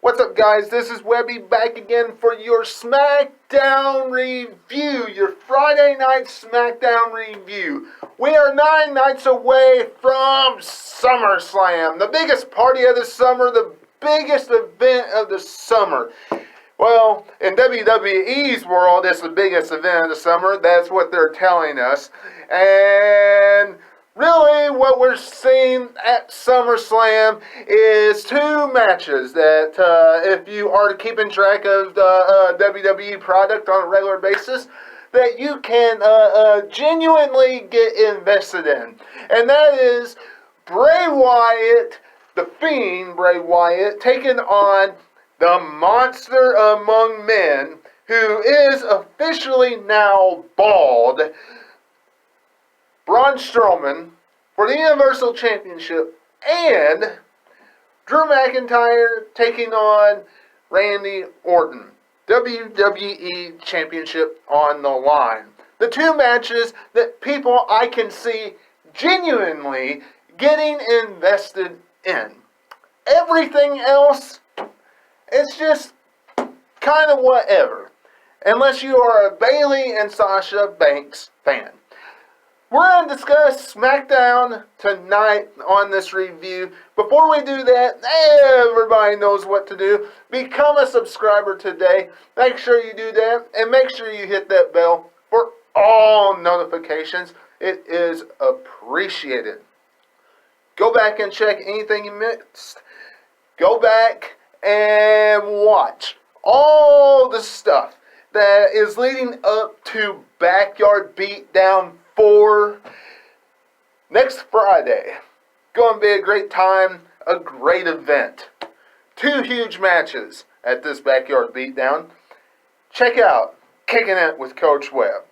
What's up, guys? This is Webby back again for your SmackDown review, your Friday night SmackDown review. We are 9 nights away from SummerSlam, the biggest party of the summer, the biggest event of the summer. Well, in WWE's world, it's the biggest event of the summer. That's what they're telling us. And really, what we're seeing at SummerSlam is two matches that, if you are keeping track of the WWE product on a regular basis, that you can genuinely get invested in. And that is Bray Wyatt, the Fiend Bray Wyatt, taking on the Monster Among Men, who is officially now bald, Braun Strowman, for the Universal Championship, and Drew McIntyre taking on Randy Orton. WWE Championship on the line. The two matches that people I can see genuinely getting invested in. Everything else, it's just kind of whatever. Unless you are a Bayley and Sasha Banks fan. We're going to discuss SmackDown tonight on this review. Before we do that, everybody knows what to do. Become a subscriber today. Make sure you do that. And make sure you hit that bell for all notifications. It is appreciated. Go back and check anything you missed. Go back and watch all the stuff that is leading up to Backyard Beatdown 4 next Friday. Going to be a great time, a great event. Two huge matches at this Backyard Beatdown. Check out Kicking It with Coach Webb.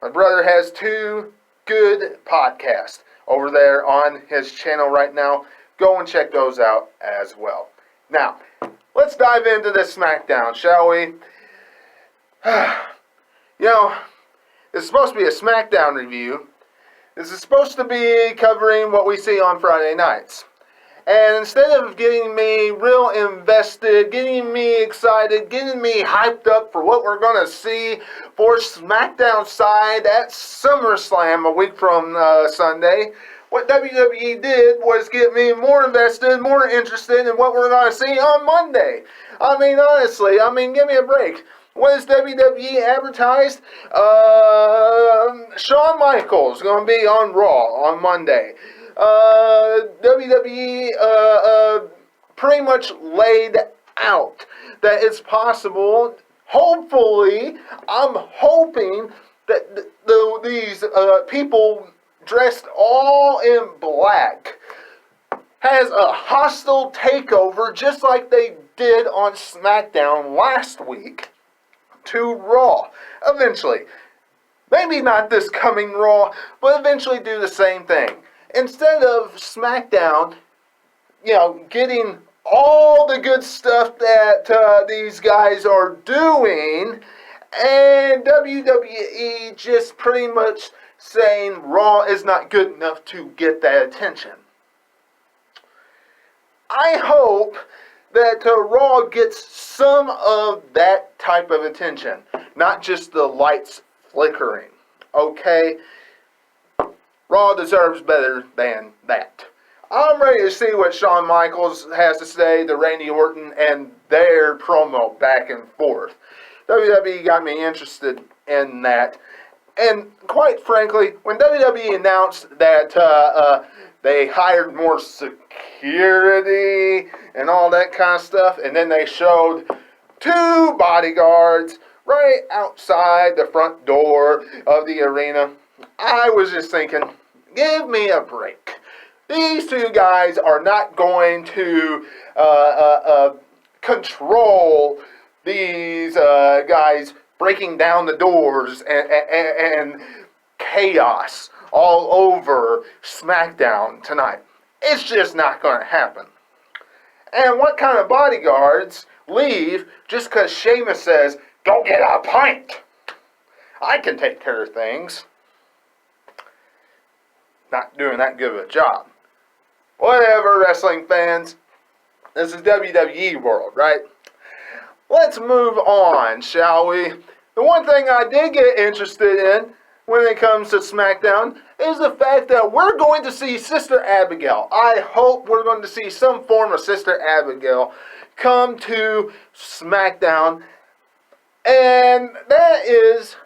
My brother has two good podcasts over there on his channel right now. Go and check those out as well. Now, let's dive into this SmackDown, shall we? It's supposed to be a SmackDown review. This is supposed to be covering what we see on Friday nights. And instead of getting me real invested, getting me excited, getting me hyped up for what we're going to see for SmackDown side at SummerSlam a week from Sunday, what WWE did was get me more invested, more interested in what we're going to see on Monday. I mean, honestly, give me a break. What is WWE advertised? Shawn Michaels going to be on Raw on Monday. WWE pretty much laid out that it's possible. Hopefully, I'm hoping that these people dressed all in black has a hostile takeover just like they did on SmackDown last week to Raw. Eventually. Maybe not this coming Raw, but eventually do the same thing. Instead of SmackDown, getting all the good stuff that these guys are doing, and WWE just pretty much saying Raw is not good enough to get that attention. I hope that Raw gets some of that type of attention, not just the lights flickering, okay? Raw deserves better than that. I'm ready to see what Shawn Michaels has to say to Randy Orton and their promo back and forth. WWE got me interested in that. And quite frankly, when WWE announced that they hired more security and all that kind of stuff, and then they showed two bodyguards right outside the front door of the arena, I was just thinking, give me a break. These two guys are not going to control these guys breaking down the doors and chaos all over SmackDown tonight. It's just not going to happen. And what kind of bodyguards leave just because Sheamus says, "Go get a pint. I can take care of things." Not doing that good of a job. Whatever, wrestling fans. This is WWE world, right? Let's move on, shall we? The one thing I did get interested in when it comes to SmackDown is the fact that we're going to see Sister Abigail. I hope we're going to see some form of Sister Abigail come to SmackDown, and that is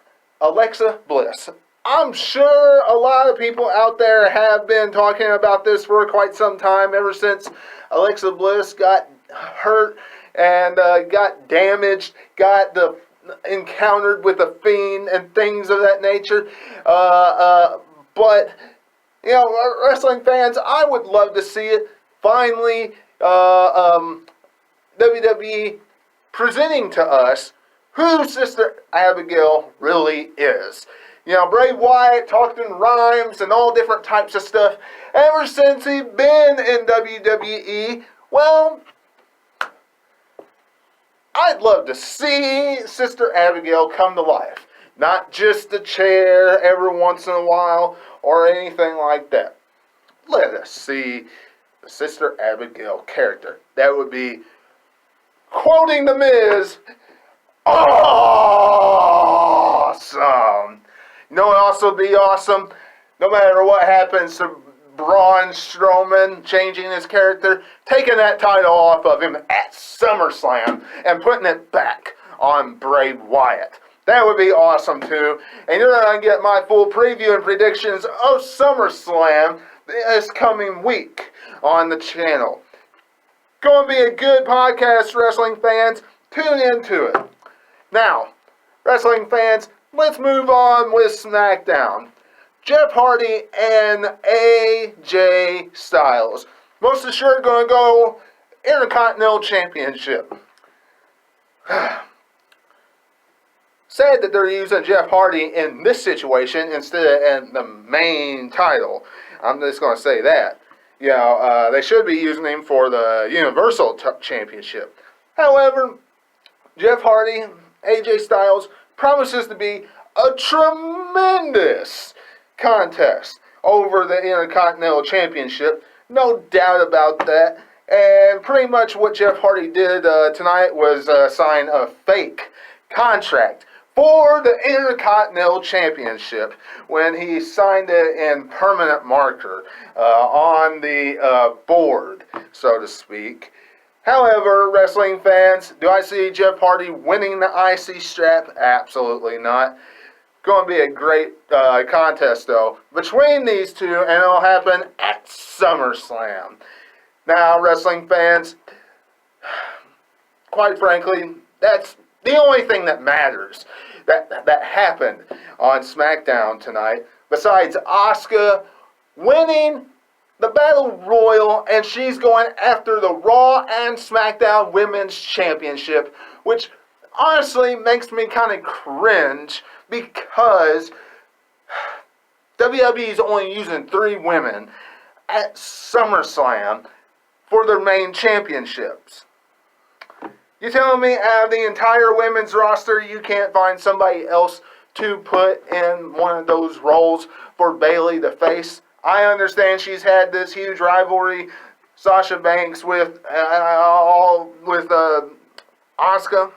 Alexa Bliss. I'm sure a lot of people out there have been talking about this for quite some time, ever since Alexa Bliss got hurt and got damaged, got encountered with a fiend and things of that nature. But, you know, wrestling fans, I would love to see it. Finally, WWE presenting to us who Sister Abigail really is. You know, Bray Wyatt talked in rhymes and all different types of stuff ever since he's been in WWE. Well, I'd love to see Sister Abigail come to life. Not just a chair every once in a while or anything like that. Let us see the Sister Abigail character. That would be, quoting The Miz, awesome. You know what would also be awesome? No matter what happens to Braun Strowman changing his character, taking that title off of him at SummerSlam and putting it back on Bray Wyatt. That would be awesome too. And you're going to get my full preview and predictions of SummerSlam this coming week on the channel. Going to be a good podcast, wrestling fans. Tune into it. Now, wrestling fans, let's move on with SmackDown. Jeff Hardy and AJ Styles. Most assured going to go Intercontinental Championship. Sad that they're using Jeff Hardy in this situation instead of in the main title. I'm just going to say that. You know, they should be using him for the Universal Championship. However, Jeff Hardy, AJ Styles, promises to be a tremendous contest over the Intercontinental Championship. No doubt about that. And pretty much what Jeff Hardy did tonight was sign a fake contract for the Intercontinental Championship when he signed it in permanent marker on the board, so to speak. However, wrestling fans, do I see Jeff Hardy winning the IC strap? Absolutely not. Going to be a great contest, though, between these two, and it'll happen at SummerSlam. Now, wrestling fans, quite frankly, that's the only thing that matters that happened on SmackDown tonight, besides Asuka winning the Battle Royal, and she's going after the Raw and SmackDown Women's Championship, which honestly makes me kind of cringe because WWE is only using 3 women at SummerSlam for their main championships. You telling me out of the entire women's roster you can't find somebody else to put in one of those roles for Bayley to face? I understand she's had this huge rivalry, Sasha Banks with Asuka,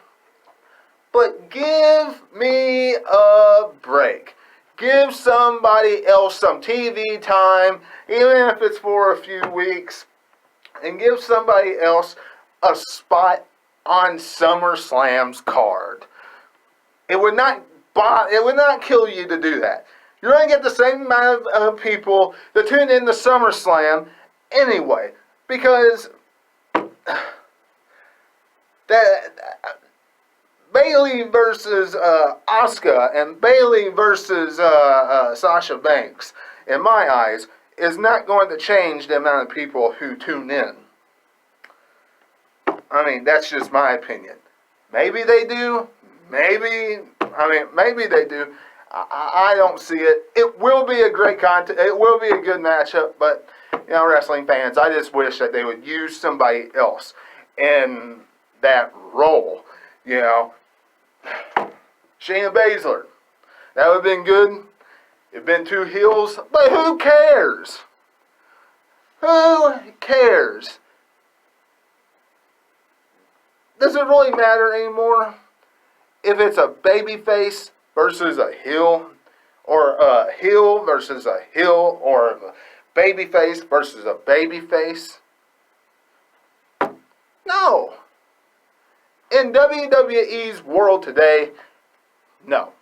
but give me a break. Give somebody else some TV time, even if it's for a few weeks, and give somebody else a spot on SummerSlam's card. It would not kill you to do that. You're going to get the same amount of people that tune in to SummerSlam anyway, because Bayley versus Asuka and Bayley versus Sasha Banks, in my eyes, is not going to change the amount of people who tune in. I mean, that's just my opinion. Maybe they do. Maybe they do. I don't see it. It will be a great contest. It will be a good matchup. But, you know, wrestling fans, I just wish that they would use somebody else in that role. You know, Shayna Baszler. That would have been good. It'd been 2 heels. But who cares? Who cares? does it really matter anymore if it's a baby face versus a heel, or a heel versus a heel, or a baby face versus a baby face? No. In WWE's world today, no.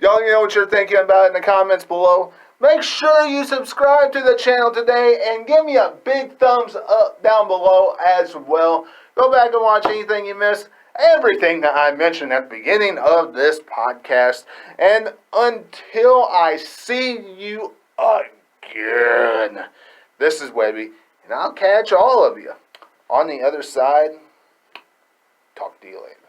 Y'all let me know what you're thinking about in the comments below. Make sure you subscribe to the channel today and give me a big thumbs up down below as well. Go back and watch anything you missed, everything that I mentioned at the beginning of this podcast. And until I see you again, this is Webby, and I'll catch all of you on the other side. Talk to you later.